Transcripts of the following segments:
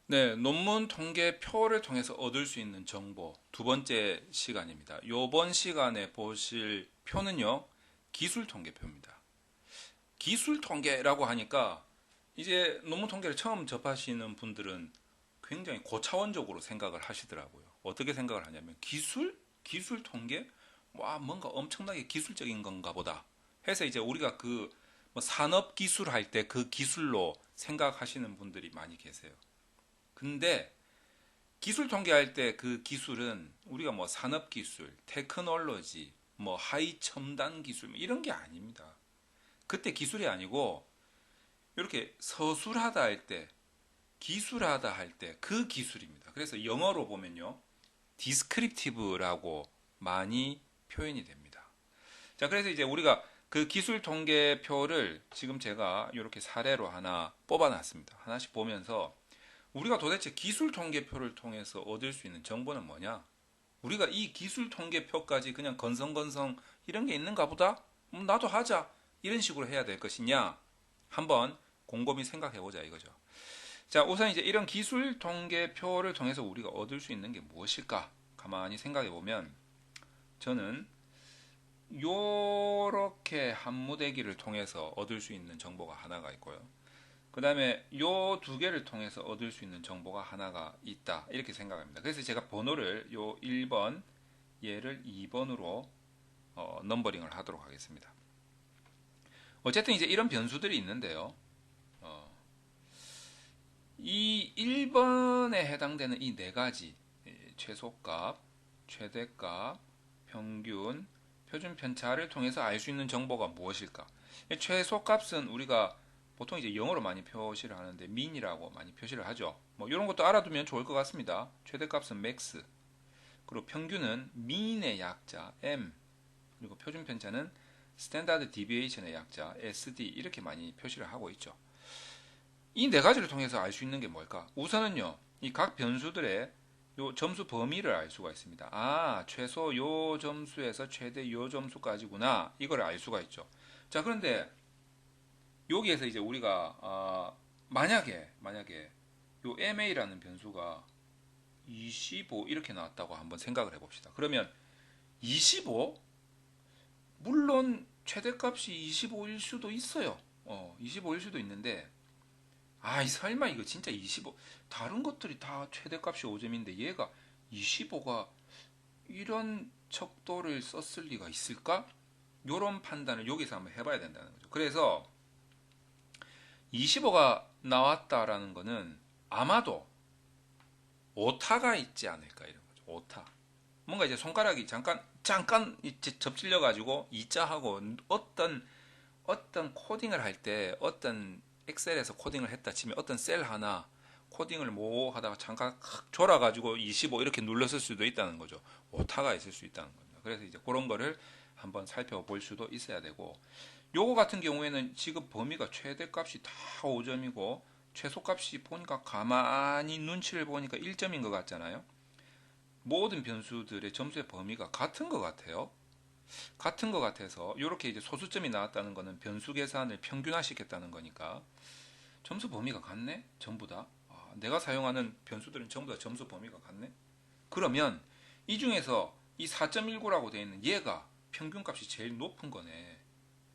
네, 논문 통계표를 통해서 얻을 수 있는 정보 두 번째 시간입니다. 이번 시간에 보실 표는요, 기술 통계표입니다. 기술 통계라고 하니까 이제 논문 통계를 처음 접하시는 분들은 굉장히 고차원적으로 생각을 하시더라고요. 어떻게 생각을 하냐면 기술? 기술 통계? 와, 뭔가 엄청나게 기술적인 건가 보다. 해서 이제 우리가 그뭐 산업 기술 할 때 그 기술로 생각하시는 분들이 많이 계세요. 근데 기술 통계할 때 그 기술은 우리가 뭐 산업 기술, 테크놀로지, 뭐 하이 첨단 기술 뭐 이런 게 아닙니다. 그때 기술이 아니고 이렇게 서술하다 할 때, 기술하다 할 때 그 기술입니다. 그래서 영어로 보면요. 디스크립티브라고 많이 표현이 됩니다. 자, 그래서 이제 우리가 그 기술 통계표를 지금 제가 이렇게 사례로 하나 뽑아놨습니다. 하나씩 보면서 우리가 도대체 기술 통계표를 통해서 얻을 수 있는 정보는 뭐냐? 우리가 이 기술 통계표까지 그냥 건성건성 이런 게 있는가 보다? 나도 하자. 이런 식으로 해야 될 것이냐? 한번 곰곰이 생각해 보자 이거죠. 자, 우선 이제 이런 기술 통계표를 통해서 우리가 얻을 수 있는 게 무엇일까? 가만히 생각해 보면 저는 요렇게 한무대기를 통해서 얻을 수 있는 정보가 하나가 있고요. 그 다음에 요 두 개를 통해서 얻을 수 있는 정보가 하나가 있다. 이렇게 생각합니다. 그래서 제가 번호를 요 1번, 얘를 2번으로 넘버링을 하도록 하겠습니다. 어쨌든 이제 이런 변수들이 있는데요. 어, 이 1번에 해당되는 이 네 가지, 최소값, 최대값, 평균, 표준 편차를 통해서 알 수 있는 정보가 무엇일까? 최소값은 우리가 보통 이제 영어로 많이 표시를 하는데 min이라고 많이 표시를 하죠. 뭐 이런 것도 알아두면 좋을 것 같습니다. 최대값은 max, 그리고 평균은 mean의 약자 m, 그리고 표준 편차는 standard deviation의 약자 SD 이렇게 많이 표시를 하고 있죠. 이 네 가지를 통해서 알 수 있는 게 뭘까? 우선은요, 이 각 변수들의 요 점수 범위를 알 수가 있습니다. 아, 최소 요 점수에서 최대 요 점수까지구나. 이걸 알 수가 있죠. 자, 그런데 여기에서 이제 우리가 만약에 요 MA라는 변수가 25 이렇게 나왔다고 한번 생각을 해봅시다. 그러면 25? 물론 최대값이 25일 수도 있어요. 25일 수도 있는데 설마 이거 진짜 25 다른 것들이 다 최대값이 5점인데 얘가 25가 이런 척도를 썼을 리가 있을까? 이런 판단을 여기서 한번 해봐야 된다는 거죠. 그래서 25가 나왔다라는 거는 아마도 오타가 있지 않을까 이런 거죠. 오타. 뭔가 이제 손가락이 잠깐 이제 접질려 가지고 이자하고 어떤 코딩을 할 때 어떤 엑셀에서 코딩을 했다 치면 어떤 셀 하나 코딩을 뭐 하다가 잠깐 졸아 가지고 25 이렇게 눌렀을 수도 있다는 거죠. 오타가 있을 수 있다는 겁니다. 그래서 이제 그런 거를 한번 살펴볼 수도 있어야 되고 요거 같은 경우에는 지금 범위가 최대값이 다 5점이고 최소값이 보니까 가만히 눈치를 보니까 1점인 것 같잖아요. 모든 변수들의 점수의 범위가 같은 것 같아요. 같은 것 같아서 이렇게 이제 소수점이 나왔다는 거는 변수 계산을 평균화시켰다는 거니까 점수 범위가 같네? 전부 다. 내가 사용하는 변수들은 전부 다 점수 범위가 같네? 그러면 이 중에서 이 4.19라고 되어 있는 얘가 평균값이 제일 높은 거네.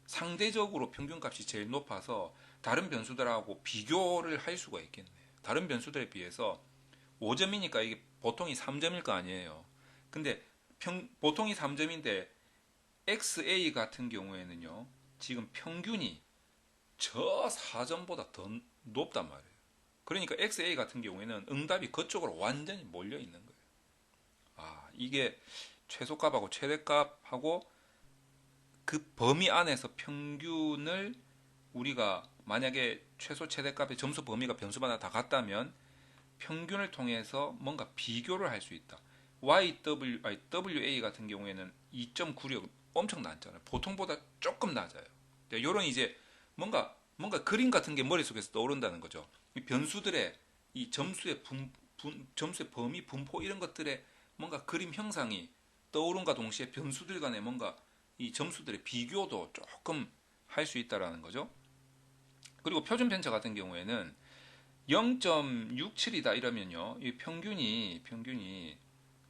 상대적으로 평균값이 제일 높아서 다른 변수들하고 비교를 할 수가 있겠네. 다른 변수들에 비해서 5점이니까 이게 보통이 3점일 거 아니에요. 근데 보통이 3점인데 XA 같은 경우에는요. 지금 평균이 저 4점보다 더 높단 말이에요. 그러니까 XA 같은 경우에는 응답이 그쪽으로 완전히 몰려 있는 거예요. 이게 최소값하고 최대값하고 그 범위 안에서 평균을 우리가 만약에 최소 최대값의 점수 범위가 변수마다 다 같다면 평균을 통해서 뭔가 비교를 할 수 있다. WA 같은 경우에는 2.96 엄청 낮잖아요. 보통보다 조금 낮아요. 이런 이제 뭔가 그림 같은 게 머릿속에서 떠오른다는 거죠. 이 변수들의 이 점수의 범위 분포 이런 것들의 뭔가 그림 형상이 떠오른과 동시에 변수들 간의 뭔가 이 점수들의 비교도 조금 할 수 있다라는 거죠. 그리고 표준 편차 같은 경우에는 0.67이다 이러면요. 이 평균이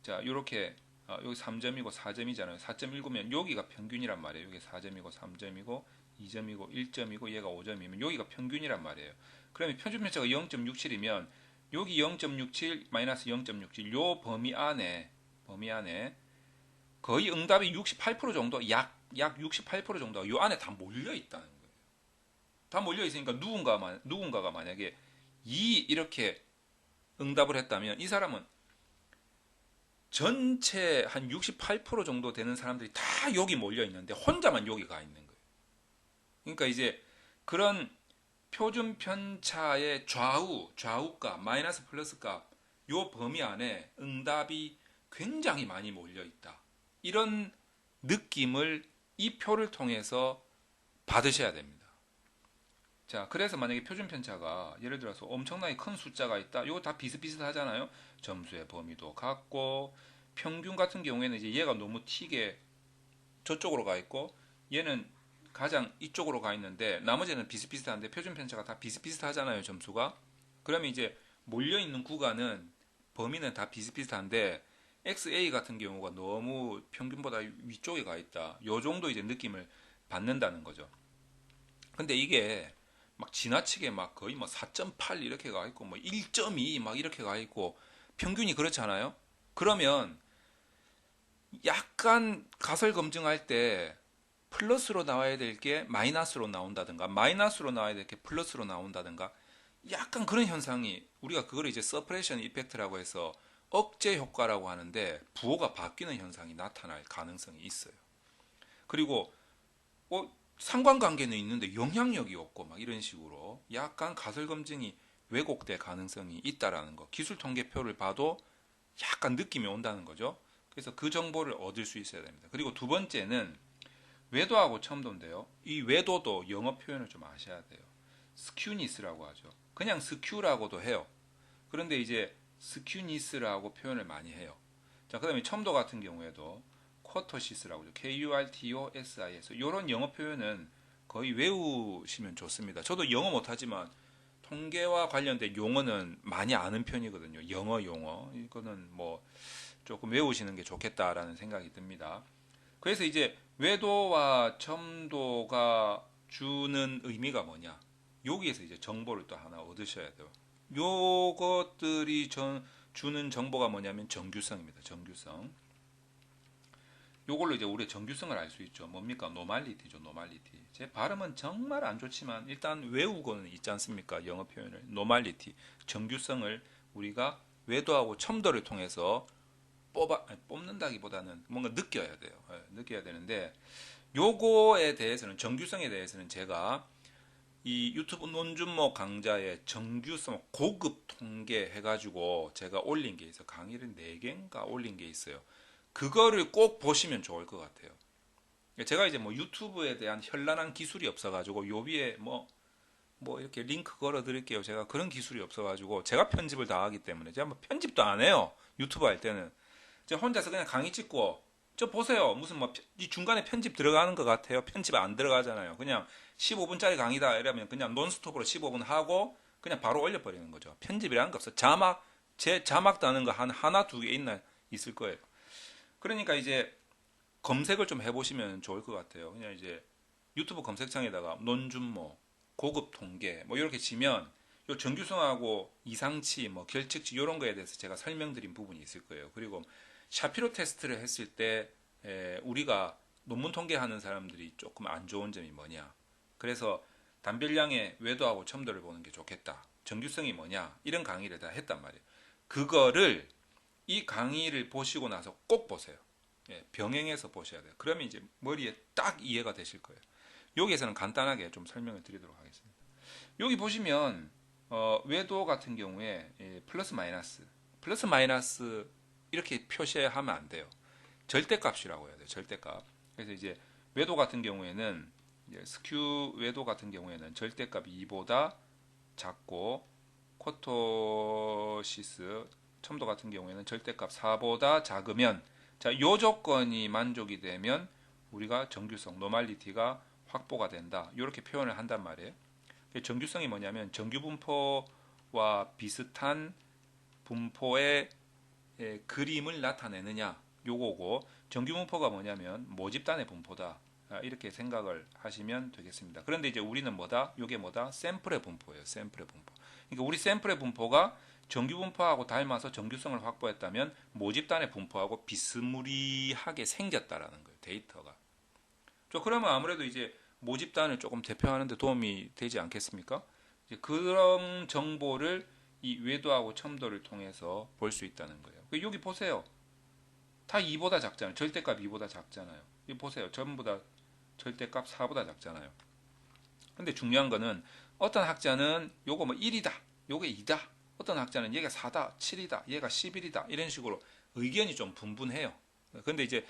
자, 요렇게 여기 3점이고 4점이잖아요. 4.19면 여기가 평균이란 말이에요. 여기 4점이고 3점이고 2점이고 1점이고 얘가 5점이면 여기가 평균이란 말이에요. 그러면 표준 편차가 0.67이면 여기 0.67 마이너스 0.67 요 범위 안에 거의 응답이 68% 정도 약 68% 정도가 요 안에 다 몰려 있다는 거예요. 다 몰려 있으니까 누군가가 만약에 이렇게 응답을 했다면 이 사람은 전체 한 68% 정도 되는 사람들이 다 여기 몰려 있는데 혼자만 여기 가 있는 거예요. 그러니까 이제 그런 표준 편차의 좌우값, 마이너스 플러스 값, 요 범위 안에 응답이 굉장히 많이 몰려 있다. 이런 느낌을 이 표를 통해서 받으셔야 됩니다. 자, 그래서 만약에 표준 편차가 예를 들어서 엄청나게 큰 숫자가 있다. 이거 다 비슷비슷하잖아요. 점수의 범위도 같고 평균 같은 경우에는 이제 얘가 너무 튀게 저쪽으로 가 있고 얘는 가장 이쪽으로 가 있는데 나머지는 비슷비슷한데 표준 편차가 다 비슷비슷하잖아요. 점수가. 그러면 이제 몰려 있는 구간은 범위는 다 비슷비슷한데 XA 같은 경우가 너무 평균보다 위쪽에 가 있다. 요 정도 이제 느낌을 받는다는 거죠. 근데 이게 막 지나치게 막 거의 뭐 4.8 이렇게 가 있고 뭐 1.2 막 이렇게 가 있고 평균이 그렇지 않아요? 그러면 약간 가설 검증할 때 플러스로 나와야 될 게 마이너스로 나온다든가 마이너스로 나와야 될 게 플러스로 나온다든가 약간 그런 현상이 우리가 그걸 이제 서프레션 이펙트라고 해서 억제 효과라고 하는데 부호가 바뀌는 현상이 나타날 가능성이 있어요. 그리고 상관관계는 있는데 영향력이 없고 막 이런 식으로 약간 가설 검증이 왜곡될 가능성이 있다라는 거. 기술 통계표를 봐도 약간 느낌이 온다는 거죠. 그래서 그 정보를 얻을 수 있어야 됩니다. 그리고 두 번째는 외도하고 첨도인데요. 이 외도도 영어 표현을 좀 아셔야 돼요. 스큐니스라고 하죠. 그냥 스큐라고도 해요. 그런데 이제 스큐니스라고 표현을 많이 해요. 자, 그다음에 첨도 같은 경우에도 쿼터시스라고 하죠. KURTOSIS. 이런 영어 표현은 거의 외우시면 좋습니다. 저도 영어 못하지만 통계와 관련된 용어는 많이 아는 편이거든요. 영어 용어. 이거는 뭐 조금 외우시는 게 좋겠다라는 생각이 듭니다. 그래서 이제 외도와 첨도가 주는 의미가 뭐냐? 여기에서 이제 정보를 또 하나 얻으셔야 돼요. 요것들이 주는 정보가 뭐냐면 정규성입니다. 정규성. 요걸로 이제 우리의 정규성을 알 수 있죠. 뭡니까? 노말리티죠. 노말리티. 제 발음은 정말 안 좋지만 일단 외우고는 있지 않습니까? 영어 표현을. 노말리티. 정규성을 우리가 외도하고 첨도를 통해서 뽑는다기보다는 뭔가 느껴야 돼요. 느껴야 되는데 요거에 대해서는 정규성에 대해서는 제가 이 유튜브 논준모 강좌에 정규성 고급 통계 해가지고 제가 올린 게 있어요. 강의를 4개인가 올린 게 있어요. 그거를 꼭 보시면 좋을 것 같아요. 제가 이제 뭐 유튜브에 대한 현란한 기술이 없어가지고 요 위에 뭐 이렇게 링크 걸어 드릴게요. 제가 그런 기술이 없어가지고 제가 편집을 다 하기 때문에 제가 뭐 편집도 안 해요. 유튜브 할 때는. 제가 혼자서 그냥 강의 찍고 저 보세요. 무슨 뭐 이 중간에 편집 들어가는 것 같아요. 편집 안 들어가잖아요. 그냥 15분짜리 강의다 이러면 그냥 논스톱으로 15분 하고 그냥 바로 올려버리는 거죠. 편집이라는 거 없어. 제 자막 다는 거 하나 두 개 있을 거예요. 그러니까 이제 검색을 좀 해보시면 좋을 것 같아요. 그냥 이제 유튜브 검색창에다가 논준모, 고급 통계 뭐 이렇게 치면 요 정규성하고 이상치, 뭐 결측치 이런 거에 대해서 제가 설명드린 부분이 있을 거예요. 그리고 샤피로 테스트를 했을 때 우리가 논문 통계하는 사람들이 조금 안 좋은 점이 뭐냐. 그래서 단별량의 외도하고 첨도를 보는 게 좋겠다. 정규성이 뭐냐. 이런 강의를 다 했단 말이에요. 그거를 이 강의를 보시고 나서 꼭 보세요. 병행해서 보셔야 돼요. 그러면 이제 머리에 딱 이해가 되실 거예요. 여기에서는 간단하게 좀 설명을 드리도록 하겠습니다. 여기 보시면 외도 같은 경우에 플러스 마이너스 이렇게 표시하면 안 돼요. 절대값이라고 해야 돼요. 절대값. 그래서 이제 외도 같은 경우에는 이제 스큐 외도 같은 경우에는 절대값이 2보다 작고 코토시스 첨도 같은 경우에는 절대값 4보다 작으면 요 조건이 만족이 되면 우리가 정규성 노말리티가 확보가 된다. 이렇게 표현을 한단 말이에요. 정규성이 뭐냐면 정규분포 분포와 비슷한 분포의 그림을 나타내느냐 요거고, 정규 분포가 뭐냐면 모집단의 분포다, 이렇게 생각을 하시면 되겠습니다. 그런데 이제 우리는 뭐다? 요게 뭐다? 샘플의 분포예요. 샘플의 분포. 그러니까 우리 샘플의 분포가 정규 분포하고 닮아서 정규성을 확보했다면 모집단의 분포하고 비스무리하게 생겼다라는 거예요. 데이터가. 그러면 아무래도 이제 모집단을 조금 대표하는 데 도움이 되지 않겠습니까? 이제 그런 정보를 이 외도하고 첨도를 통해서 볼 수 있다는 거예요. 여기 보세요. 다 2보다 작잖아요. 절대값 2보다 작잖아요. 여기 보세요. 전부 다 절대값 4보다 작잖아요. 근데 중요한 거는 어떤 학자는 요거 뭐 1이다, 요게 2다, 어떤 학자는 얘가 4다, 7이다, 얘가 11이다, 이런 식으로 의견이 좀 분분해요. 근데 이제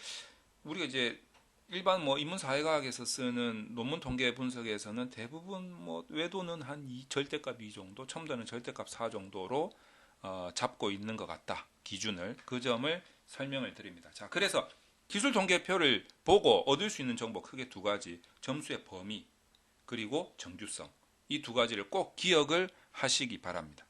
우리가 이제 일반 뭐 인문사회과학에서 쓰는 논문 통계 분석에서는 대부분 뭐 외도는 한 절대값 2 정도, 첨도는 절대값 4 정도로 잡고 있는 것 같다. 기준을. 그 점을 설명을 드립니다. 자, 그래서 기술 통계표를 보고 얻을 수 있는 정보 크게 두 가지. 점수의 범위, 그리고 정규성. 이 두 가지를 꼭 기억을 하시기 바랍니다.